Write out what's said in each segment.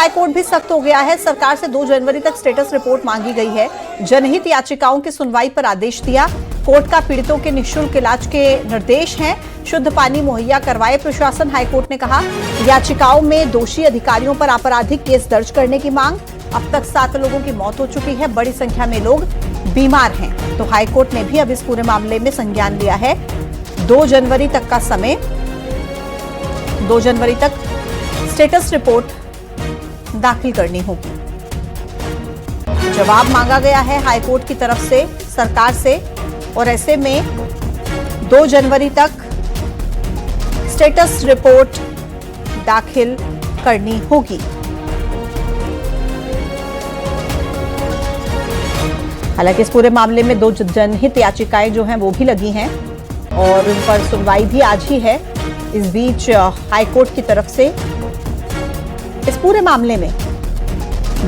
High court भी सख्त हो गया है। सरकार से 2 जनवरी तक स्टेटस रिपोर्ट मांगी गई है। जनहित याचिकाओं की सुनवाई पर आदेश दिया। कोर्ट का पीड़ितों के निःशुल्क इलाज के निर्देश हैं। शुद्ध पानी मुहैया करवाए प्रशासन, हाईकोर्ट ने कहा। याचिकाओं में दोषी अधिकारियों पर आपराधिक केस दर्ज करने की मांग। अब तक 7 लोगों की मौत हो चुकी है, बड़ी संख्या में लोग बीमार हैं। तो हाईकोर्ट ने भी अब इस पूरे मामले में संज्ञान लिया है। 2 जनवरी तक का समय, 2 जनवरी तक स्टेटस रिपोर्ट दाखिल करनी होगी। जवाब मांगा गया है हाईकोर्ट की तरफ से सरकार से, और ऐसे में 2 जनवरी तक स्टेटस रिपोर्ट दाखिल करनी होगी। हालांकि इस पूरे मामले में 2 जनहित याचिकाएं जो हैं वो भी लगी हैं और उन पर सुनवाई भी आज ही है। इस बीच हाईकोर्ट की तरफ से इस पूरे मामले में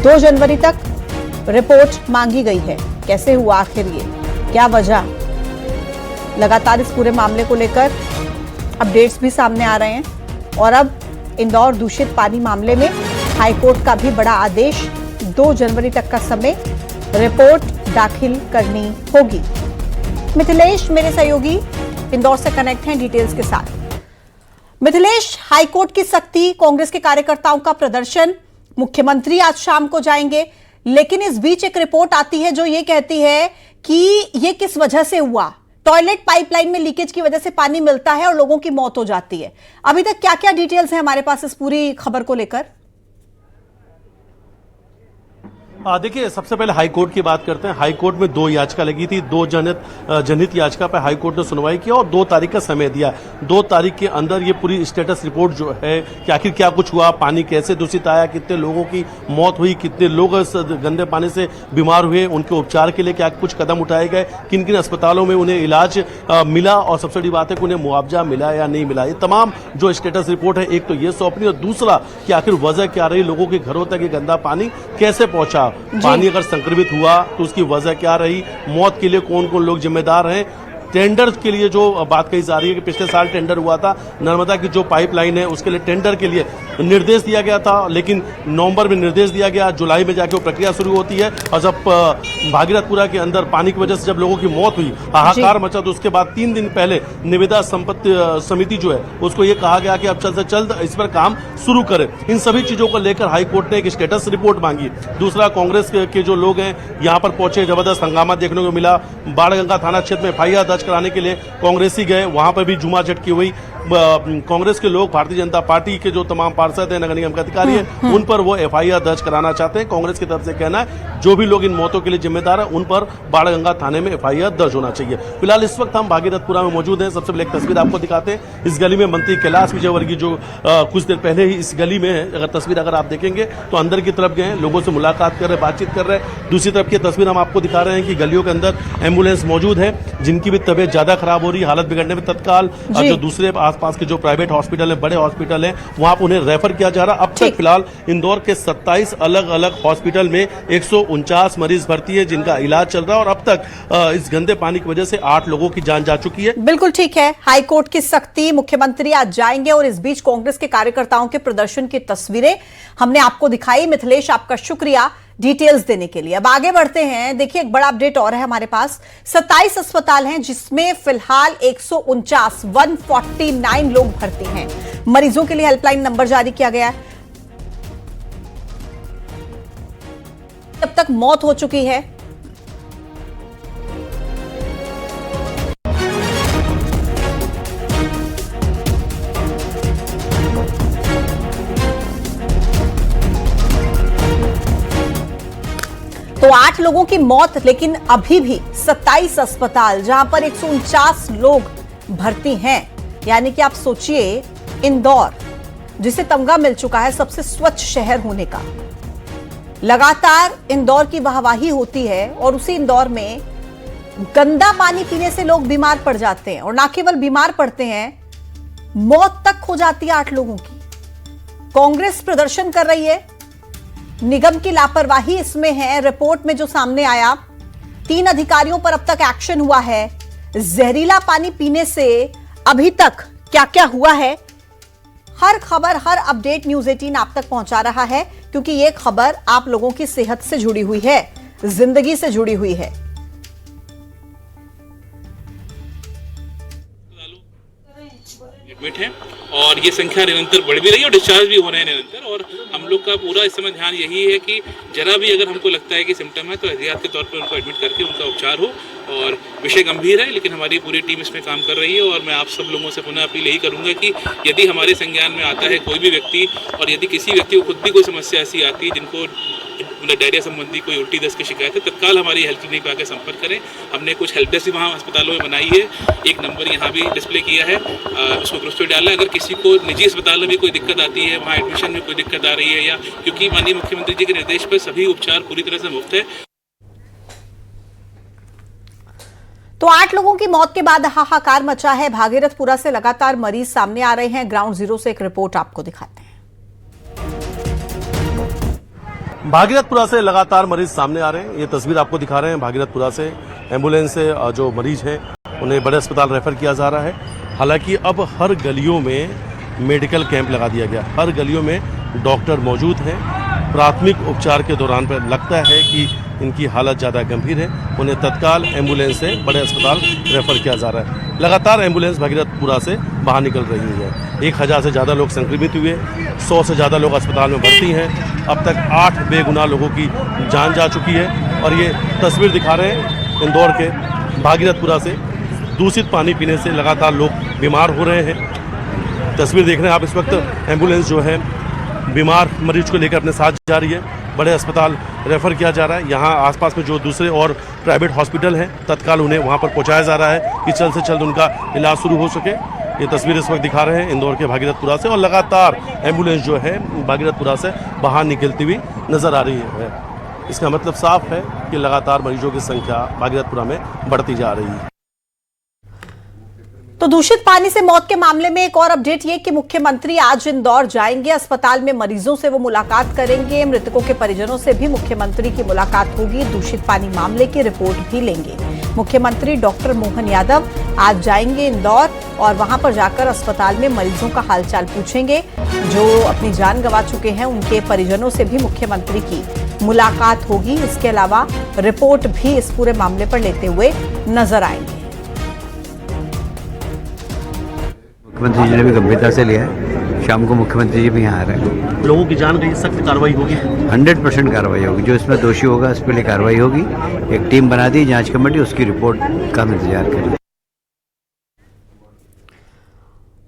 2 जनवरी तक रिपोर्ट मांगी गई है। कैसे हुआ आखिर ये, क्या वजह, लगातार इस पूरे मामले को लेकर अपडेट्स भी सामने आ रहे हैं। और अब इंदौर दूषित पानी मामले में हाईकोर्ट का भी बड़ा आदेश, 2 जनवरी तक का समय, रिपोर्ट दाखिल करनी होगी। मिथिलेश मेरे सहयोगी इंदौर से कनेक्ट हैं डिटेल्स के साथ। मिथिलेश, हाईकोर्ट की सख्ती, कांग्रेस के कार्यकर्ताओं का प्रदर्शन, मुख्यमंत्री आज शाम को जाएंगे, लेकिन इस बीच एक रिपोर्ट आती है जो ये कहती है कि ये किस वजह से हुआ। टॉयलेट पाइपलाइन में लीकेज की वजह से पानी मिलता है और लोगों की मौत हो जाती है। अभी तक क्या क्या डिटेल्स हैं हमारे पास इस पूरी खबर को लेकर? देखिए, सबसे पहले हाईकोर्ट की बात करते हैं। हाईकोर्ट में 2 याचिका लगी थी। 2 जनहित याचिका पर हाईकोर्ट ने सुनवाई की और 2 तारीख का समय दिया। 2 तारीख के अंदर ये पूरी स्टेटस रिपोर्ट जो है कि आखिर क्या कुछ हुआ, पानी कैसे दूषित आया, कितने लोगों की मौत हुई, कितने लोग इस गंदे पानी से बीमार हुए, उनके उपचार के लिए क्या कुछ कदम उठाए गए, किन किन अस्पतालों में उन्हें इलाज मिला, और सबसे बड़ी बात है कि उन्हें मुआवजा मिला या नहीं मिला। ये तमाम जो स्टेटस रिपोर्ट है, एक तो ये सौंपनी, और दूसरा कि आखिर वजह क्या रही, लोगों के घरों तक ये गंदा पानी कैसे पहुंचा, पानी अगर संक्रमित हुआ तो उसकी वजह क्या रही, मौत के लिए कौन कौन लोग जिम्मेदार हैं। टेंडर के लिए जो बात कही जा रही है कि पिछले साल टेंडर हुआ था, नर्मदा की जो पाइपलाइन है उसके लिए टेंडर के लिए निर्देश दिया गया था, लेकिन नवंबर में निर्देश दिया गया, जुलाई में जाके वो प्रक्रिया शुरू होती है। और जब भागीरथपुरा के अंदर पानी की वजह से जब लोगों की मौत हुई, हाहाकार मचा, तो उसके बाद 3 दिन पहले निविदा संपत्ति समिति जो है उसको ये कहा गया कि अब जल्द से जल्द इस पर काम शुरू करें। इन सभी चीजों को लेकर हाईकोर्ट ने एक स्टेटस रिपोर्ट मांगी। दूसरा, कांग्रेस के जो लोग हैं यहाँ पर पहुंचे, जबरदस्त हंगामा देखने को मिला। बाणगंगा थाना क्षेत्र में FIR दर्ज कराने के लिए कांग्रेसी गए, वहां पर भी जुमा झटकी हुई। कांग्रेस के लोग, भारतीय जनता पार्टी के जो तमाम पार्षद हैं, नगर निगम के अधिकारी हैं, उन पर वो FIR दर्ज कराना चाहते हैं। कांग्रेस की तरफ से कहना है जो भी लोग इन मौतों के लिए जिम्मेदार हैं उन पर बाणगंगा थाने में FIR दर्ज होना चाहिए। फिलहाल इस वक्त हम भागीरथपुरा में मौजूद हैं। सबसे पहले एक तस्वीर आपको दिखाते हैं। इस गली में मंत्री कैलाश विजयवर्गीय जो कुछ देर पहले ही इस गली में है, अगर तस्वीर अगर आप देखेंगे तो अंदर की तरफ गए, लोगों से मुलाकात कर रहे, बातचीत कर रहे। दूसरी तरफ की तस्वीर हम आपको दिखा रहे हैं कि गलियों के अंदर एम्बुलेंस मौजूद है, जिनकी भी तबीयत ज्यादा खराब हो रही है, हालत बिगड़ने में तत्काल जो दूसरे आसपास के जो प्राइवेट हॉस्पिटल है, बड़े हॉस्पिटल हैं, वहां पर उन्हें रेफर किया जा रहा। अब तक फिलहाल इंदौर के 27 अलग अलग हॉस्पिटल में 149 मरीज भर्ती है, जिनका इलाज चल रहा है। और अब तक इस गंदे पानी की वजह से 8 लोगों की जान जा चुकी है। बिल्कुल ठीक है, हाईकोर्ट की सख्ती, मुख्यमंत्री आज जाएंगे, और इस बीच कांग्रेस के कार्यकर्ताओं के प्रदर्शन की तस्वीरें हमने आपको दिखाई। मिथिलेश, आपका शुक्रिया डिटेल्स देने के लिए। अब आगे बढ़ते हैं। देखिए, एक बड़ा अपडेट और है हमारे पास। 27 अस्पताल हैं जिसमें फिलहाल 149 लोग भर्ती हैं। मरीजों के लिए हेल्पलाइन नंबर जारी किया गया है। अब तक मौत हो चुकी है। तो 8 लोगों की मौत, लेकिन अभी भी 27 अस्पताल जहां पर 149 लोग भर्ती हैं। यानी कि आप सोचिए, इंदौर जिसे तमगा मिल चुका है सबसे स्वच्छ शहर होने का, लगातार इंदौर की वाहवाही होती है, और उसी इंदौर में गंदा पानी पीने से लोग बीमार पड़ जाते हैं। और ना केवल बीमार पड़ते हैं, मौत तक हो जाती है 8 लोगों की। कांग्रेस प्रदर्शन कर रही है, निगम की लापरवाही इसमें है। रिपोर्ट में जो सामने आया, 3 अधिकारियों पर अब तक एक्शन हुआ है। जहरीला पानी पीने से अभी तक क्या क्या हुआ है, हर खबर, हर अपडेट न्यूज़ 18 आप तक पहुंचा रहा है, क्योंकि ये खबर आप लोगों की सेहत से जुड़ी हुई है, जिंदगी से जुड़ी हुई है। एडमिट हैं और ये संख्या निरंतर बढ़ भी रही है और डिस्चार्ज भी हो रहे हैं निरंतर। और हम लोग का पूरा इस समय ध्यान यही है कि जरा भी अगर हमको लगता है कि सिम्टम है तो एहतियात के तौर पर उनको एडमिट करके उनका उपचार हो। और विषय गंभीर है, लेकिन हमारी पूरी टीम इसमें काम कर रही है। और मैं आप सब लोगों से पुनः अपील यही करूंगा कि यदि हमारे संज्ञान में आता है कोई भी व्यक्ति, और यदि किसी व्यक्ति को खुद भी कोई समस्या ऐसी आती है जिनको डायरिया संबंधी कोई उल्टी दस्त की शिकायत है, तत्काल हमारी हेल्थ क्लिनिक पर आकर संपर्क करें। हमने कुछ हेल्प डेस्क भी वहाँ अस्पतालों में बनाई है, एक नंबर यहाँ भी डिस्प्ले किया है, उसको ग्रुप पे डाला है। अगर किसी को निजी अस्पताल में भी कोई दिक्कत आती है, वहाँ एडमिशन में कोई दिक्कत आ रही है, या क्योंकि माननीय मुख्यमंत्री जी के निर्देश पर सभी उपचार पूरी तरह से मुफ्त है। तो 8 लोगों की मौत के बाद हाहाकार मचा है। भागीरथपुरा से लगातार मरीज सामने आ रहे हैं। ग्राउंड जीरो से एक रिपोर्ट आपको दिखाते हैं। भागीरथपुरा से लगातार मरीज सामने आ रहे हैं। ये तस्वीर आपको दिखा रहे हैं। भागीरथपुरा से एम्बुलेंस से जो मरीज हैं उन्हें बड़े अस्पताल रेफर किया जा रहा है। हालांकि अब हर गलियों में मेडिकल कैंप लगा दिया गया, हर गलियों में डॉक्टर मौजूद हैं। प्राथमिक उपचार के दौरान पर लगता है कि इनकी हालत ज़्यादा गंभीर है, उन्हें तत्काल एम्बुलेंस से बड़े अस्पताल रेफर किया जा रहा है। लगातार एम्बुलेंस भागीरथपुरा से बाहर निकल रही है। 1000 से ज़्यादा लोग संक्रमित हुए, 100 से ज़्यादा लोग अस्पताल में भर्ती हैं। अब तक 8 बेगुनाह लोगों की जान जा चुकी है। और ये तस्वीर दिखा रहे हैं इंदौर के भागीरथपुरा से। दूषित पानी पीने से लगातार लोग बीमार हो रहे हैं। तस्वीर देख रहे हैं आप इस वक्त। एम्बुलेंस जो है बीमार मरीज को लेकर अपने साथ जा रही है, बड़े अस्पताल रेफर किया जा रहा है। यहाँ आसपास में जो दूसरे और प्राइवेट हॉस्पिटल हैं, तत्काल उन्हें वहाँ पर पहुँचाया जा रहा है कि जल्द से जल्द उनका इलाज शुरू हो सके। ये तस्वीर इस वक्त दिखा रहे हैं इंदौर के भागीरथपुरा से। और लगातार एम्बुलेंस जो है भागीरथपुरा से बाहर निकलती हुई नजर आ रही है। इसका मतलब साफ है कि लगातार मरीजों की संख्या भागीरथपुरा में बढ़ती जा रही है। तो दूषित पानी से मौत के मामले में एक और अपडेट ये कि मुख्यमंत्री आज इंदौर जाएंगे। अस्पताल में मरीजों से वो मुलाकात करेंगे। मृतकों के परिजनों से भी मुख्यमंत्री की मुलाकात होगी। दूषित पानी मामले की रिपोर्ट भी लेंगे। मुख्यमंत्री डॉक्टर मोहन यादव आज जाएंगे इंदौर और वहां पर जाकर अस्पताल में मरीजों का हालचाल पूछेंगे। जो अपनी जान गंवा चुके हैं उनके परिजनों से भी मुख्यमंत्री की मुलाकात होगी। इसके अलावा रिपोर्ट भी इस पूरे मामले पर लेते हुए नजर आएंगे। मुख्यमंत्री जी ने भी गंभीरता से लिया है। शाम को मुख्यमंत्री जी भी यहाँ आ रहे हैं। लोगों की जान गई, सख्त कार्रवाई होगी। 100% कार्रवाई होगी। जो इसमें दोषी होगा उस पर लिए कार्रवाई होगी। एक टीम बना दी जांच कमेटी, उसकी रिपोर्ट का इंतजार करें।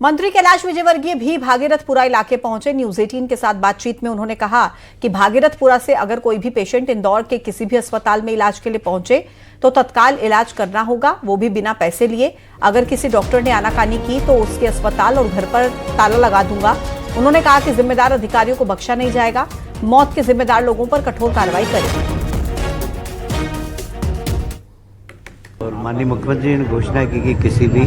मंत्री कैलाश विजयवर्गीय भी भागीरथपुरा इलाके पहुंचे। न्यूज़ 18 के साथ बातचीत में उन्होंने कहा कि भागीरथपुरा से अगर कोई भी पेशेंट इंदौर के किसी भी अस्पताल में इलाज के लिए पहुंचे तो तत्काल इलाज करना होगा, वो भी बिना पैसे लिए। अगर किसी डॉक्टर ने आनाकानी की तो उसके अस्पताल और घर पर ताला लगा दूंगा। उन्होंने कहा कि जिम्मेदार अधिकारियों को बख्शा नहीं जाएगा। मौत के जिम्मेदार लोगों पर कठोर कार्रवाई करेंगे। और माननीय मुख्यमंत्री जी ने घोषणा की कि किसी भी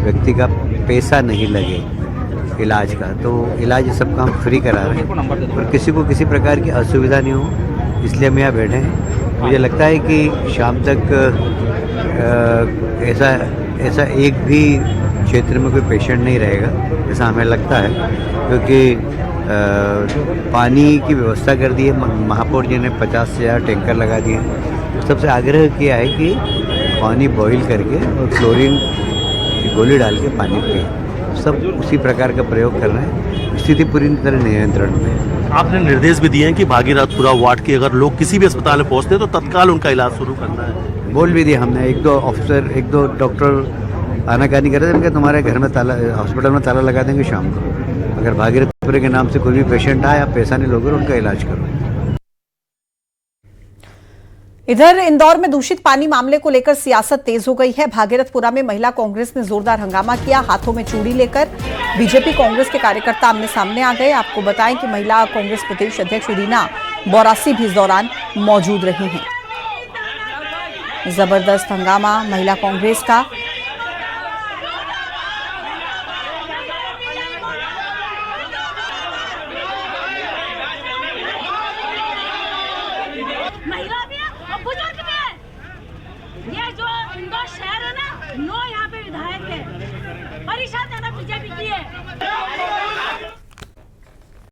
व्यक्ति का पैसा नहीं लगे इलाज का, तो इलाज सब काम फ्री करा रहे हैं और किसी को किसी प्रकार की असुविधा नहीं हो, इसलिए हम यहाँ बैठे हैं। मुझे लगता है कि शाम तक ऐसा एक भी क्षेत्र में कोई पेशेंट नहीं रहेगा, ऐसा हमें लगता है, क्योंकि पानी की व्यवस्था कर दी है। महापौर जी ने 50 से ज़्यादा टैंकर लगा दिए। तो सबसे आग्रह किया है कि पानी बॉईल करके और क्लोरीन की गोली डाल के पानी पिए। सब उसी प्रकार का प्रयोग कर रहे हैं। स्थिति पूरी तरह नियंत्रण में है। आपने निर्देश भी दिए हैं कि भागीरथपुरा वार्ड के अगर लोग किसी भी अस्पताल में पहुंचते हैं तो तत्काल उनका इलाज शुरू करना है। बोल भी दिया हमने। एक दो डॉक्टर आनाकानी कर रहे थे कि तुम्हारे घर में ताला, हॉस्पिटल में ताला लगा देंगे शाम को। अगर भागीरथपुरा के नाम से कोई भी पेशेंट आए, आप पैसा नहीं लोगे, उनका इलाज करो। इधर इंदौर में दूषित पानी मामले को लेकर सियासत तेज हो गई है। भागीरथपुरा में महिला कांग्रेस ने जोरदार हंगामा किया। हाथों में चूड़ी लेकर बीजेपी कांग्रेस के कार्यकर्ता आमने सामने आ गए। आपको बताएं कि महिला कांग्रेस प्रदेश अध्यक्ष रीना बोरासी भी इस दौरान मौजूद रही हैं। जबरदस्त हंगामा महिला कांग्रेस का। महिला भी है और बुजुर्ग भी है। ये जो इंदौर शहर है ना, 9 यहाँ पे विधायक है। परेशान है ना बीजेपी की है।